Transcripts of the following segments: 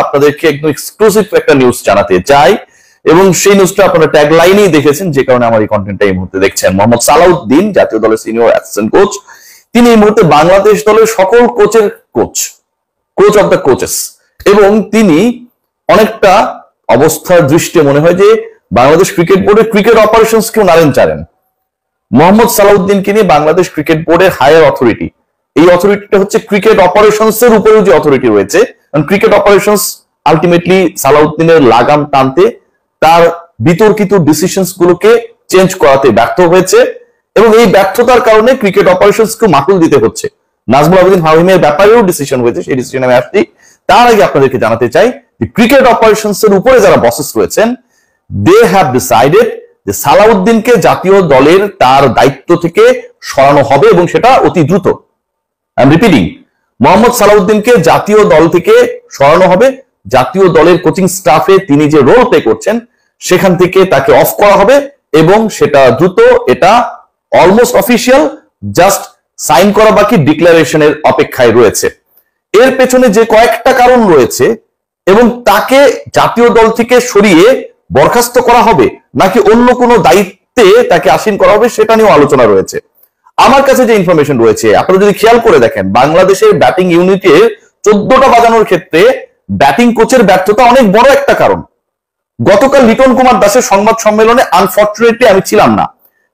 আপনাদেরকে একদম এক্সক্লুসিভ একটা নিউজ জানাতে চাই, এবং সেই নিউজটা আপনারা ট্যাগ লাইনেই দেখেছেন, যে কারণে আমার এই কন্টেন্টটা এই মুহূর্তে দেখছেন। মোহাম্মদ সালাউদ্দিন, জাতীয় দলের সিনিয়র অ্যাসিস্ট্যান্ট কোচ, তিনি এই মুহূর্তে বাংলাদেশ দলের সকল কোচের কোচ অফ দ্য কোচেস, এবং তিনি অনেকটা অবস্থার দৃষ্টিতে মনে হয় যে বাংলাদেশ ক্রিকেট বোর্ডের ক্রিকেট অপারেশনস কেউ নাড়েন চাড়েন। মোহাম্মদ সালাউদ্দিনকে নিয়ে বাংলাদেশ ক্রিকেট বোর্ডের হায়ার অথরিটি, এই অথরিটিটা হচ্ছে ক্রিকেট অপারেশনস এর উপরেও যে অথরিটি রয়েছে, কারণ ক্রিকেট অপারেশনস আলটিমেটলি সালাউদ্দিনের লাগাম টানতে, তার বিতর্কিত ডিসিশনস গুলোকে চেঞ্জ করাতে ব্যর্থ হয়েছে, এবং এই ব্যর্থতার কারণে ক্রিকেট অপারেশনস কে মাকুল দিতে হচ্ছে। নাজমুল আবেদিন ফাহিমের ব্যাপারেও ডিসিশন হয়েছে, সেই ডিসিশনে আমি আসছি। তার আগে আপনাদেরকে জানাতে চাই যে ক্রিকেট অপারেশনস এর উপরে যারা বসেস রয়েছেন, দে হ্যাভ ডিসাইডেড যে সালাউদ্দিনকে জাতীয় দলের তার দায়িত্ব থেকে সরানো হবে, এবং সেটা অতি দ্রুত। আই এম রিপিটিং, মোহাম্মদ সালাউদ্দিনকে জাতীয় দল থেকে সরানো হবে। জাতীয় দলের কোচিং স্টাফে তিনি যে রোল প্লে করছেন সেখান থেকে তাকে অফ করা হবে, এবং সেটা দ্রুত। এটা অলমোস্ট অফিসিয়াল, জাস্ট সাইন করা বাকি, ডিক্লারেশনের অপেক্ষায় রয়েছে। এর পেছনে যে কয়েকটা কারণ রয়েছে, এবং তাকে জাতীয় দল থেকে সরিয়ে বরখাস্ত করা হবে নাকি অন্য কোনো দায়িত্বে তাকে আসীন করা হবে, সেটা নিয়েও আলোচনা রয়েছে। আমার কাছে যে ইনফরমেশন রয়েছে, আপনারা যদি খেয়াল করে দেখেন, বাংলাদেশের ব্যাটিং ইউনিটের 14টা বাজানোর ক্ষেত্রে ব্যাটিং কোচের ব্যর্থতা অনেক বড় একটা কারণ। গতকাল লিটন কুমার দাসের সংবাদ সম্মেলনে আনফরচুনেটলি আমি ছিলাম না,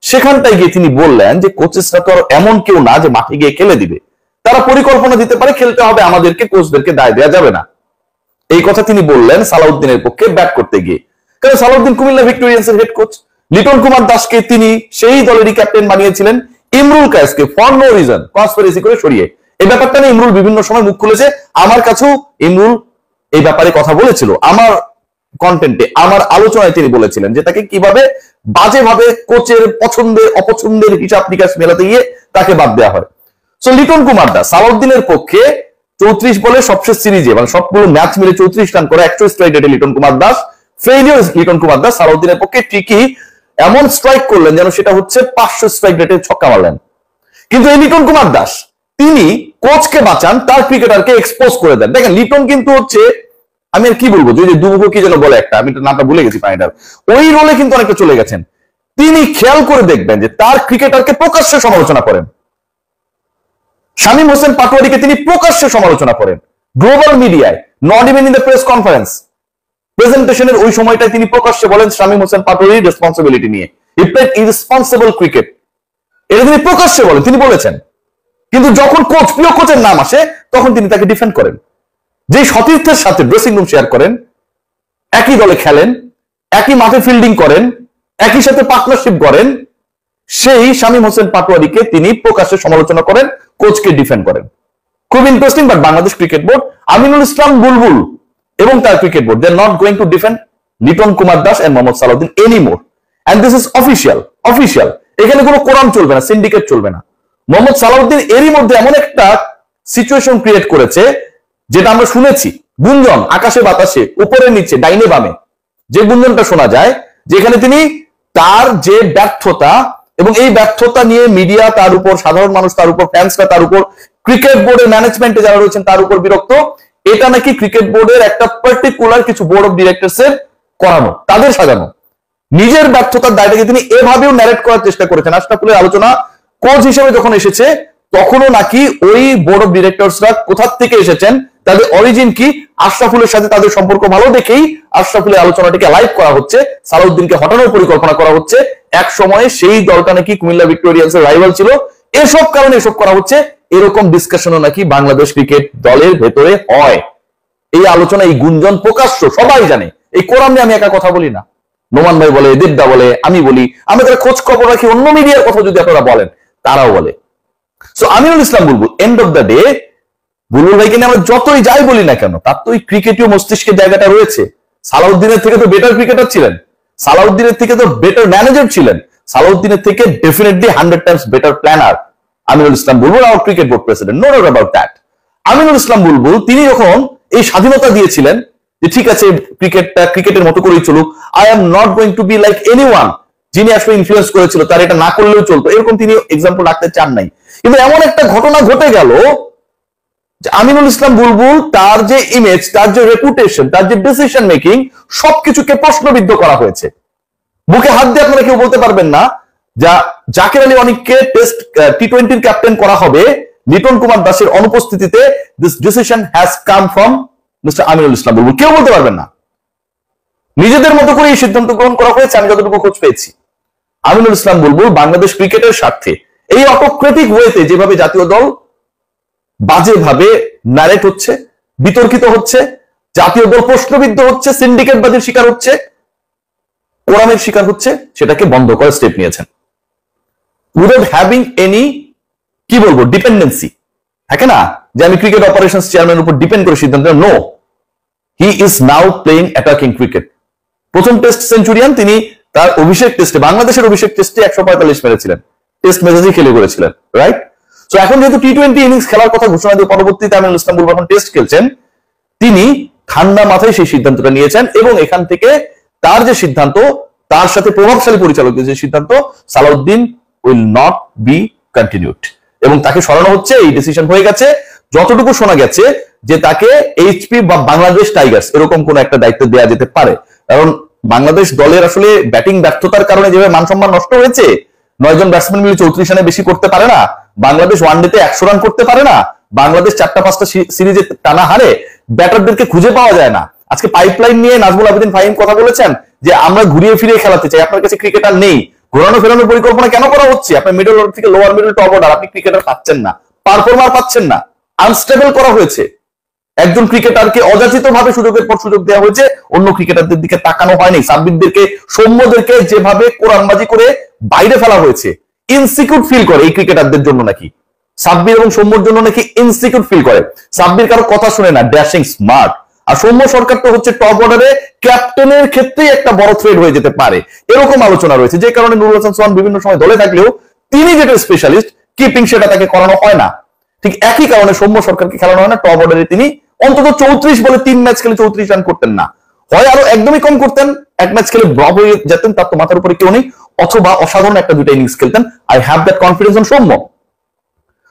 সেখানটায় গিয়ে তিনি বললেন যে কোচেসরা তো এমন কেউ না যে মাঠে গিয়ে খেলে দিবে, তারা পরিকল্পনা দিতে পারে, খেলতে হবে আমাদেরকে, কোচদেরকে দায় দেওয়া যাবে না। এই কথা তিনি বললেন সালাউদ্দিনের পক্ষে ব্যাট করতে গিয়ে, কারণ সালাউদ্দিন কুমিল্লা ভিক্টোরিয়ান্সের হেড কোচ। লিটন কুমার দাসকে তিনি সেই দলেরই ক্যাপ্টেন বানিয়েছিলেন, ইমরুল কায়েসকে ফর নো রিজন কনস্পিরেসি করে সরিয়ে। এই ব্যাপারটা নিয়ে ইমরুল বিভিন্ন সময় মুখ খুলেছে, আমার কাছেও ইমরুল এই ব্যাপারে কথা বলেছিল। আমার কন্টেন্টে, আমার আলোচনায় তিনি বলেছিলেন যে তাকে কিভাবে বাজেভাবে কোচের পছন্দের অপছন্দের হিসাব নিকাশ মেলাতে গিয়ে তাকে বাদ দেওয়া হয়। সো লিটন কুমার দাস সালাউদ্দিনের পক্ষে 34 বলে সবশেষ সিরিজে, মানে সবগুলো ম্যাচ মিলে 34 রান করে 100 স্ট্রাইক রেটে লিটন কুমার দাস, ফেইলিওর লিটন কুমার দাস সালাউদ্দিনের পক্ষে ঠিকই এমন স্ট্রাইক করলেন যেন সেটা হচ্ছে 500 স্ট্রাইক রেটে ছক্কা মারলেন। কিন্তু এই লিটন কুমার দাস তিনি কোচকে বাঁচান, তার ক্রিকেটারকে এক্সপোজ করে দেন। দেখেন লিটন কিন্তু হচ্ছে, আমি আর কি বলবো, যে দুমুখ কি যেন বলে একটা, আমি নামটা ভুলে গেছি পানিটার, ওই রোলে কিন্তু অনেকটা চলে গেছেন। তিনি খেয়াল করে দেখবেন যে তার ক্রিকেটারকে প্রকাশ্যে সমালোচনা করেন। শামীম হোসেন পাটোয়ারিকে তিনি প্রকাশ্যে সমালোচনা করেন গ্লোবাল মিডিয়ায়, not even in the press conference প্রেজেন্টেশনের ওই সময়টায় তিনি প্রকাশ্যে বলেন শামীম হোসেন পাটোয়ারির রেসপন্সিবিলিটি নিয়ে, হি প্লেড ইররেসপন্সিবল ক্রিকেট, এটা তিনি প্রকাশ্যে বলেন, তিনি বলেছেন। কিন্তু যখন কোচ, প্রিয় কোচের নাম আসে, তখন তিনি তাকে ডিফেন্ড করেন। যে সতীর্থের সাথে ড্রেসিং রুম শেয়ার করেন, একই দলে খেলেন, একই মাঠে ফিল্ডিং করেন, একই সাথে পার্টনারশিপ করেন, সেই শামীম হোসেন পাটোয়ারিকে তিনি প্রকাশ্যে সমালোচনা করেন, কোচকে ডিফেন্ড করেন। খুব interesting. But Bangladesh cricket board, Aminul Islam Bulbul এবং তার cricket board, they are not going to defend Liton Kumar Das and Mohammad Salauddin anymore, and this is official. এখানে কোনো কোরাম চলবে না, সিন্ডিকেট চলবে না। মোহাম্মদ সালাউদ্দিন এরই মধ্যে এমন একটা সিচুয়েশন ক্রিয়েট করেছে, যেটা আমরা শুনেছি, গুঞ্জন আকাশে বাতাসে, উপরে নিচে, ডাইনে বামে, যে গুঞ্জনটা শোনা যায়, যেখানে তিনি তার যে ব্যর্থতা, এবং এই ব্যর্থতা নিয়ে মিডিয়া তার উপর, সাধারণ মানুষ তার উপর, ফ্যান্সরা তার উপর, ক্রিকেট বোর্ডের ম্যানেজমেন্টে যারা রয়েছেন তার উপর বিরক্ত। এটা নাকি ক্রিকেট বোর্ডের একটা পার্টিকুলার কিছু বোর্ড অফ ডিরেক্টরস এর করানো, তাদের সাজানো। নিজের ব্যর্থতার দায়টাকে তিনি এভাবেও ন্যারেট করার চেষ্টা করেছেন। আশরাফুলের আলোচনা কোচ হিসেবে যখন এসেছে, তখনও নাকি ওই বোর্ড অফ ডিরেক্টরসরা কোথা থেকে এসেছেন, তাদের অরিজিন কি, আশরাফুলের সাথে তাদের সম্পর্ক ভালো দেখেই আশরাফুলের আলোচনাটিকে লাইভ করা হচ্ছে, সালাউদ্দিনকে হটানোর পরিকল্পনা করা হচ্ছে। এক সময়ে সেই দলটা নাকি কুমিল্লা ভিক্টোরিয়ান্সের রাইভাল ছিল, এসব কারণে এসব করা হচ্ছে, এরকম ডিসকাশনও নাকি বাংলাদেশ ক্রিকেট দলের ভেতরে হয়। এই আলোচনা, এই গুঞ্জন প্রকাশ্য, সবাই জানে। এই কোরাম নিয়ে আমি একা কথা বলি না, নোমান ভাই বলে, দেবদা বলে, আমি বলি, আমরা যারা খোঁজ খবর রাখি, অন্য মিডিয়ার কথা যদি আপনারা বলেন, তারাও বলে। So Aminul Islam Bulbul, end of the day, Bulbul ভাইকে নিয়ে আমরা যতই যাই বলি না কেন, তার তো ওই ক্রিকেটীয় মস্তিষ্কের জায়গাটা রয়েছে। সালাউদ্দিনের থেকে তো বেটার ক্রিকেটার ছিলেন, সালাউদ্দিনের থেকে তো বেটার ম্যানেজার ছিলেন, সালাউদ্দিনের থেকে definitely 100 times better planner Aminul Islam Bulbul, our cricket board president, no doubt about that. Aminul Islam Bulbul তিনি যখন এই স্বাধীনতা দিয়েছিলেন যে ঠিক আছে ক্রিকেটটা ক্রিকেটের মতো করেই চলুক, I am not going two be like anyone, যিনি আসলে ইনফ্লুয়েন্স করেছিল তার এটা না করলেও চলতো, এরকম তিনি এক্সাম্পল রাখতে চান নাই। কিন্তু এমন একটা ঘটনা ঘটে গেল আমিনুল ইসলাম বুলবুল তার যে ইমেজ, তার যে রেপুটেশন, তার যে ডিসিশন মেকিং, সবকিছুকে প্রশ্নবিদ্ধ করা হয়েছে। বুকে হাত দিয়ে আপনারা কেউ বলতে পারবেন না জাকির আলী অনিককে টেস্ট টি-20 ক্যাপ্টেন করা হবে লিটন কুমার দাসের অনুপস্থিতিতে। This decision has come from mister Aminul Islam Bulbul. কেউ বলতে পারবেন না। নিজেদের মতো করে এই সিদ্ধান্ত গ্রহণ করা হয়েছে। আমি যতটুকু খোঁজ পেয়েছি, আমিনুল ইসলাম বুলবুল বাংলাদেশ ক্রিকেটের স্বার্থে এই অটোক্রেটিক ওয়েতে যেভাবে জাতীয় দল বাজেভাবে ন্যারেট হচ্ছে, বিতর্কিত হচ্ছে, জাতীয় দল প্রশ্নবিদ্ধ হচ্ছে, সিন্ডিকেটবাজির শিকার হচ্ছে, কোরামের শিকার হচ্ছে, সেটাকে বন্ধ করার স্টেপ নিয়েছেন উইদাউট হ্যাভিং এনি, কি বলবো, ডিপেন্ডেন্সি থাকে না যে আমি ক্রিকেট অপারেশনস চেয়ারম্যানের উপর ডিপেন্ড করে সিদ্ধান্ত। No, he is now playing attacking cricket. প্রথম টেস্ট সেঞ্চুরিয়ান তিনি, তার অভিষেক টেস্টে, বাংলাদেশের অভিষেক টেস্টে 145 মেরেছিলেন, টেস্ট ম্যাচেই খেলে করেছিলেন, রাইট? তো এখন যেহেতু টি-20 ইনিংস খেলার কথা ঘোষণা দিয়ে পরবর্তীতে আমিনুল ইসলাম বুলবুল এখন টেস্ট খেলছেন, তিনি ঠান্ডা মাথায় সেই সিদ্ধান্তটা নিয়েছেন এবং এখান থেকে তার যে সিদ্ধান্ত, তার সাথে প্রভাবশালী পরিচালকের যে সিদ্ধান্ত, Salahuddin will not be continued, এবং তাকে সরানো হচ্ছে। এই ডিসিশন হয়ে গেছে। যতটুকু শোনা গেছে যে তাকে এইচপি বা বাংলাদেশ টাইগার্স এরকম কোন একটা দায়িত্ব দেওয়া যেতে পারে, কারণ বাংলাদেশ দলের আসলে ব্যাটিং ব্যর্থতার কারণে যেভাবে মান সম্মান নষ্ট হয়েছে, 9 জন ব্যাটসম্যান মিলে 34 রানে বেশি করতে পারে না, বাংলাদেশ ওয়ানডেতে 100 রান করতে পারে না, বাংলাদেশ 4-5টা সিরিজে টানা হারে, ব্যাটারদেরকে খুঁজে পাওয়া যায় না। আজকে পাইপলাইন নিয়ে নাজমুল আবেদিন ফাহিম কথা বলেছেন যে আমরা ঘুরিয়ে ফিরিয়ে খেলাতে চাই, আপনার কাছে ক্রিকেটার নেই, ঘোরানো ফেরানোর পরিকল্পনা কেন করা হচ্ছে? আপনার মিডল অর্ডার থেকে লোয়ার মিডল টপ অর্ডার আপনি ক্রিকেটার পাচ্ছেন না, পারফর্মার পাচ্ছেন না, আনস্টেবল করা হয়েছে। একজন ক্রিকেটারকে অযাচিত ভাবে সুযোগের পর সুযোগ দেওয়া হয়েছে, অন্য ক্রিকেটারদের দিকে তাকানো হয়নি। সাব্বিরদেরকে, সৌম্যদেরকে যেভাবে কোরআনবাজি করে বাইরে ফেলা হয়েছে, ইনসিকিউর ফিল করে এই ক্রিকেটারদের জন্য নাকি, সাব্বির এবং সৌম্যর জন্য নাকি ইনসিকিউর ফিল করে। সাব্বির কারো কথা শুনে না, ড্যাশিং স্মার্ট। আর সৌম্য সরকার তো হচ্ছে টপ অর্ডারে ক্যাপ্টেনের ক্ষেত্রেই একটা বড় থ্রেড হয়ে যেতে পারে, এরকম আলোচনা রয়েছে। যে কারণে নুরুল হাসান সোহান বিভিন্ন সময় দলে থাকলেও তিনি যেটা স্পেশালিস্ট কিপিং, সেটা তাকে করানো হয় না। ঠিক একই কারণে সৌম্য সরকারকে খেলানো হয় না। টপ অর্ডারে তিনি অন্তত 34 বলে 3 ম্যাচ খেলে 34 রান করতেন না, হয় আরো একদমই কম করতেন, এক ম্যাচ খেলে ড্রপ হয়ে যেতেন, তার তো মাথার উপরে কেউ নেই, অথবা অসাধারণ একটা দুটো ইনিংস খেলতেন। I have that confidence on Soumya.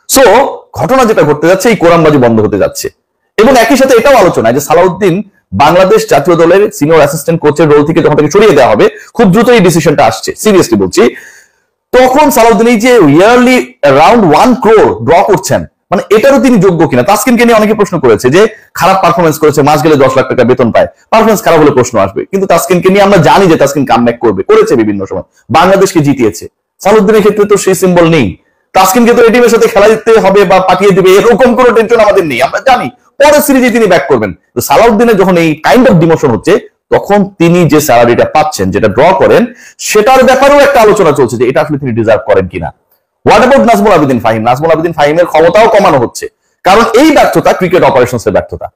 So ঘটনা যেটা ঘটতে যাচ্ছে, এই কোরআনবাজি বন্ধ হতে যাচ্ছে। এবং একই সাথে এটাও আলোচনা যে সালাউদ্দিন বাংলাদেশ জাতীয় দলের সিনিয়র অ্যাসিস্ট্যান্ট কোচের রোল থেকে যখন তাকে সরিয়ে দেওয়া হবে, খুব দ্রুত এই ডিসিশনটা আসছে, সিরিয়াসলি বলছি, তখন সালাউদ্দিন এই যে ইয়ারলি অ্যারাউন্ড 1 crore ড্র করছেন, মানে এটারও তিনি যোগ্য কিনা। তাসকিনকে নিয়ে অনেকে প্রশ্ন করেছে যে খারাপ পারফরমেন্স করেছে, মাস গেলে 10 লাখ টাকা বেতন পায়, পারফরমেন্স খারাপ হলে প্রশ্ন আসবে। কিন্তু তাসকিনকে নিয়ে আমরা জানি যে তাসকিন কামব্যাক করবে, করেছে বিভিন্ন সময়, বাংলাদেশকে জিতিয়েছে। সালাউদ্দিনের ক্ষেত্রে তো সেই সিম্বল নেই। তাসকিনকে তো এই টিমের সাথে খেলা দিতে হবে বা পাঠিয়ে দিবে এরকম কোনো টেনশন আমাদের নেই, আমরা জানি পরের সিরিজে তিনি ব্যাক করবেন। তো সালাউদ্দিনের যখন এই কাইন্ড অফ ডিমোশন হচ্ছে, তখন তিনি যে স্যালারিটা পাচ্ছেন, যেটা ড্র করেন, সেটার ব্যাপারেও একটা আলোচনা চলছে যে এটা আসলে তিনি ডিজার্ভ করেন কিনা। What about Nazmul Abedin Fahim? নাজমুল আবেদিন ফাহিমের ক্ষমতাও কমানো হচ্ছে, কারণ এই ব্যর্থতা ক্রিকেট অপারেশনসের ব্যর্থতা।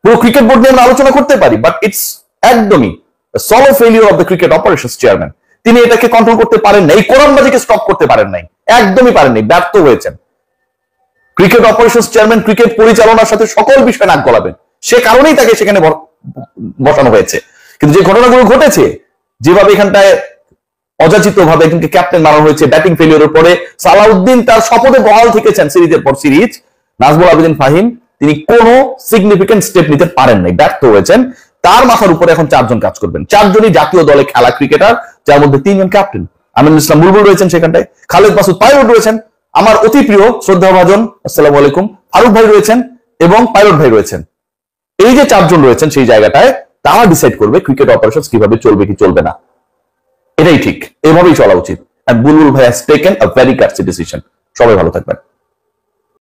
পুরো ক্রিকেট বোর্ড নিয়ে আমরা আলোচনা করতে পারি, বাট ইটস একদমই solo failure of the cricket operations chairman. তিনি এটাকে কন্ট্রোল করতে পারেন নাই, কোরআনবাজিকে স্টপ করতে পারেন নাই, একদমই পারেন নাই, ব্যর্থ হয়েছেন। ক্রিকেট অপারেশনস চেয়ারম্যান ক্রিকেট পরিচালনার সাথে সকল বিষয়ে নাক গলাবেন, সে কারণেই তাকে সেখানে বসানো হয়েছে। কিন্তু যে ঘটনাগুলো ঘটেছে, যেভাবে এখানটায় অযাচিত ভাবে একজনকে ক্যাপ্টেন বানানো হয়েছে ব্যাটিং ফেলিওরের পরে, সালাউদ্দিন তার শপথে বহাল থেকেছেন সিরিজের পর সিরিজ, নাজমুল আবেদিন ফাহিম তিনি কোনো সিগনিফিকেন্ট স্টেপ নিতে পারেন নাই, ব্যর্থ হয়েছেন। তার মাথার উপরে এখন 4 জন কাজ করবেন, 4 জনই জাতীয় দলে খেলা ক্রিকেটার, যার মধ্যে 3 জন ক্যাপ্টেন। আমিনুল ইসলাম বুলবুল রয়েছেন সেখানটায়, খালেদ মাসুদ পাইলট রয়েছেন, আমার অতি প্রিয় শ্রদ্ধাভাজন আসসালামু আলাইকুম ফারুক ভাই রয়েছেন, এবং পাইলট ভাই রয়েছেন। এই যে 4 জন রয়েছেন সেই জায়গাটায়, তারা ডিসাইড করবে ক্রিকেট অপারেশনস কিভাবে চলবে কি চলবে না। এটাই ঠিক, এভাবেই চলা উচিত। বুলবুল ভাই has taken a very গাটসি decision. সবাই ভালো থাকবেন।